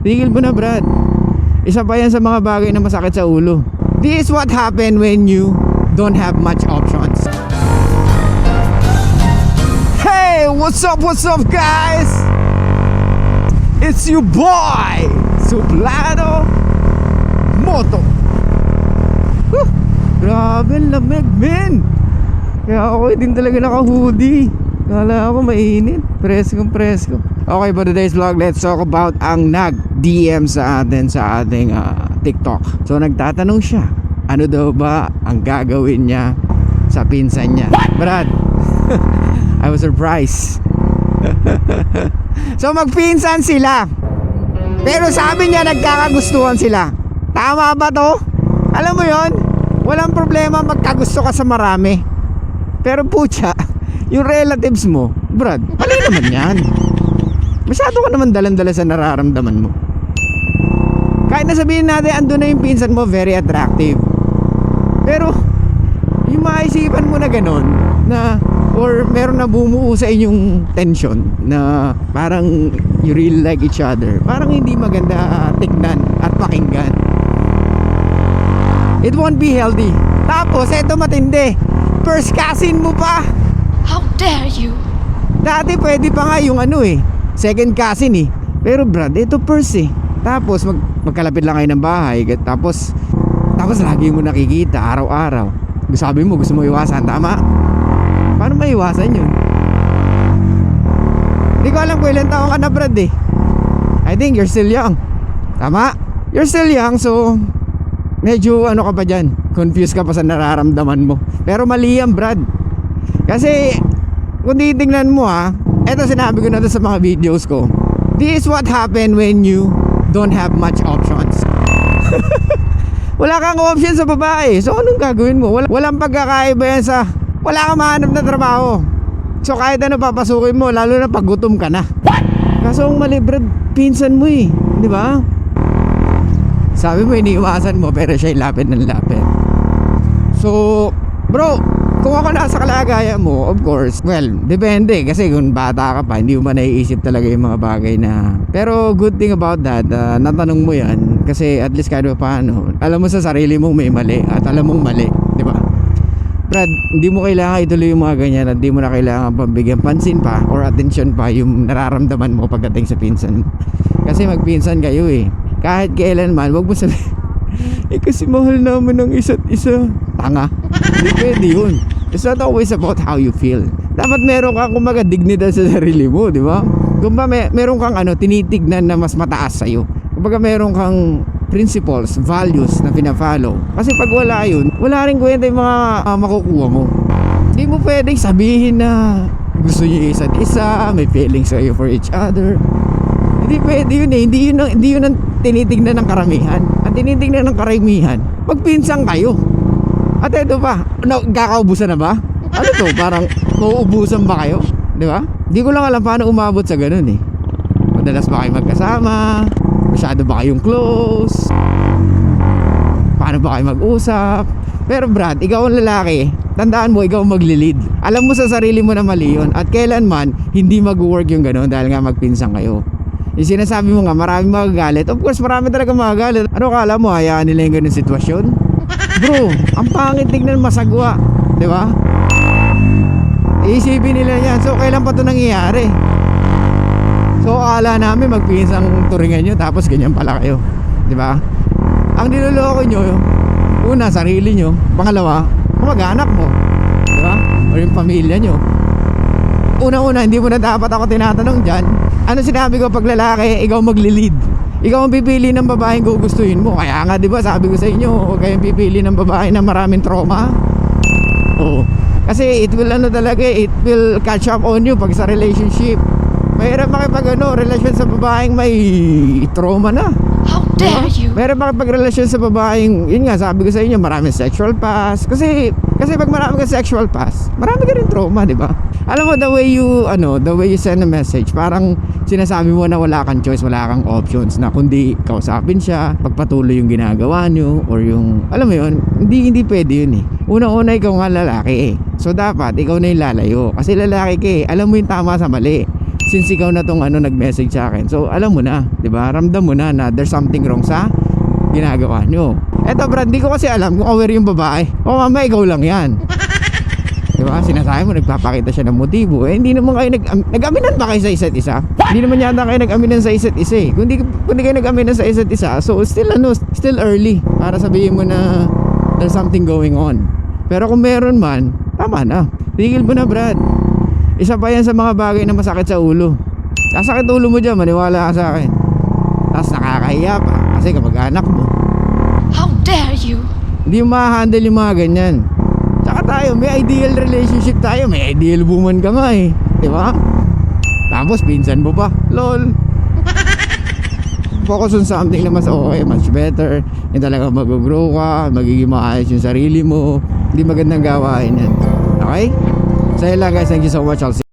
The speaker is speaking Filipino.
Tigil mo na, Brad. Isa pa yan sa mga bagay na masakit sa ulo. This is what happen when you don't have much options. Hey, what's up guys? It's your boy Suplado Moto. Grabe lamig, men. Kaya ako din talaga naka-hoodie. Kala ako mainit. Presko. Okay, for today's vlog, let's talk about ang nag-DM sa atin sa ating TikTok. So nagtatanong siya, ano daw ba ang gagawin niya sa pinsan niya? Brad, I was surprised. So magpinsan sila, pero sabi niya nagkakagustuhan sila. Tama ba to? Alam mo yon, walang problema magkagusto ka sa marami. Pero putya, yung relatives mo, Brad, ano naman yan? Masyado ka naman dalan-dala sa nararamdaman mo. Kahit na sabihin natin andun na yung pinsan mo, very attractive, pero yung maisipan mo na ganun, na or meron na bumuo sa inyong tension na parang you really like each other, parang hindi maganda tignan at pakinggan. It won't be healthy. Tapos eto matindi, first cousin mo pa. How dare you? Dati pwede pa nga yung second cousin eh. Pero Brad, ito first eh. Tapos magkalapit lang kayo ng bahay. Tapos lagi mo nakikita araw-araw. Sabi mo gusto mo iwasan, tama? Paano maiwasan yun? Hindi ko alam kung ilang taon ka na, Brad eh. I think you're still young. Tama? You're still young, so medyo ka pa dyan, confused ka pa sa nararamdaman mo. Pero mali yan, Brad. Kasi kung titignan mo eto sinabi ko na to sa mga videos ko. This is what happen when you don't have much options. Wala kang option sa babae. So anong gagawin mo? Walang pagkakaiba yan sa wala kang mahanap na trabaho. So kahit ano papasukin mo, lalo na pag gutom ka na. Kaso ang mali, Brad, pinsan mo eh, di ba? Sabi mo iniiwasan mo, pero siya'y lapit ng lapit. So bro, kung ako nasa kalagayan mo, of course, well, depende. Kasi kung bata ka pa, hindi mo ba naiisip talaga yung mga bagay na. Pero good thing about that, natanong mo yan. Kasi at least kahit paano, alam mo sa sarili mong may mali at alam mong mali, di ba? Brad, hindi mo kailangan ituloy yung mga ganyan at hindi mo na kailangan pambigyan pansin pa or attention pa yung nararamdaman mo pagdating sa pinsan mo. Kasi magpinsan kayo eh. Kahit kailanman, wag mo sabihin, kasi mahal naman ng isa't isa. Tanga. Hindi pwede yun. It's not always about how you feel. Dapat meron kang kumaga dignidad sa sarili mo, di ba? Kung ba meron kang tinitignan na mas mataas sa'yo. Kumbaga meron kang principles, values na pinafollow. Kasi pag wala yun, wala rin kwenta yung mga makukuha mo. Hindi mo pwedeng sabihin na gusto nyo isa't isa, may feelings kayo for each other. Hindi pwede yun eh. Hindi yun ang tinitignan ng karamihan. Ang tinitignan ng karamihan, magpinsang kayo. At ito pa, kakaubusan na ba? Ano to? Parang mauubusan ba kayo? Di ba? Di ko lang alam paano umabot sa ganun eh. Madalas ba kayo magkasama? Masyado ba kayong close? Paano ba kayo mag-usap? Pero Brad, ikaw ang lalaki, tandaan mo, ikaw maglilid. Alam mo sa sarili mo na mali yun. At kailanman, hindi mag-work yung ganun dahil nga magpinsang kayo. Yung sinasabi mo nga, maraming magagalit. Of course, marami talaga magagalit. Ano kala mo, hayaan nila yung ganun sitwasyon? Bro, ang pangit tignan, masagwa, di ba? Iisipin nila yan. So kailan pa ito nangyayari? So akala namin magpinsang turingan nyo, tapos ganyan pala kayo, di ba? Ang niloloko nyo, una sarili nyo, pangalawa kamag-anak mo, di ba? O yung pamilya nyo. Una-una, hindi mo na dapat ako tinatanong dyan. Ano sinabi ko, pag lalaki, ikaw maglilid. Ikaw ang pipili ng babaeng gugustuhin mo. Kaya nga, di ba, sabi ko sa inyo, huwag kayong pipili ng babae na maraming trauma. Oo. Kasi it will it will catch up on you pag sa relationship. Mahirap relasyon sa babaeng may trauma na. How dare you? Mahirap makipagrelasyon sa babaeng, yun nga, sabi ko sa inyo, maraming sexual past. Kasi pag marami kang sexual past, marami ka rin trauma, di ba? Alam mo, the way you send a message, parang sinasabi mo na wala kang choice, wala kang options, na kundi kausapin siya, pagpatuloy yung ginagawa nyo, or yung, alam mo yun, hindi pwede yun eh. Unang-una, ikaw nga lalaki eh. So dapat, ikaw na yung lalayo. Kasi lalaki ka eh, alam mo yung tama sa mali. since ikaw na tong nag-message sa akin. So alam mo na, 'di ba? Ramdam mo na there's something wrong sa ginagawa nyo. Eto Brad, di ko kasi alam kung aware yung babae. O mamaya ikaw lang yan. Diba? Sinasabi mo, nagpapakita siya ng motibo. Eh, hindi naman kayo nag-aminan ba kayo sa isa't isa? Hindi naman yata kayo nag-aminan sa isa't isa eh. Kung di kayo nag-aminan sa isa't isa, so still early para sabihin mo na there's something going on. Pero kung meron man, tama na. Tigil mo na, Brad. Isa pa yan sa mga bagay na masakit sa ulo. Sasakit ulo mo dyan, maniwala ka sa akin. Tapos nakakahiya pa kasi kapag anak mo. How dare you? Hindi mo ma-handle yung mga ganyan. Tsaka tayo, may ideal relationship tayo. May ideal woman ka nga eh. Diba? Tapos pinsan mo pa. LOL. Focus on something na mas okay, much better. Yung talaga mag-grow ka, magiging maayos yung sarili mo. Hindi magandang gawain yan. Okay? So yun lang guys, thank you so much. I'll see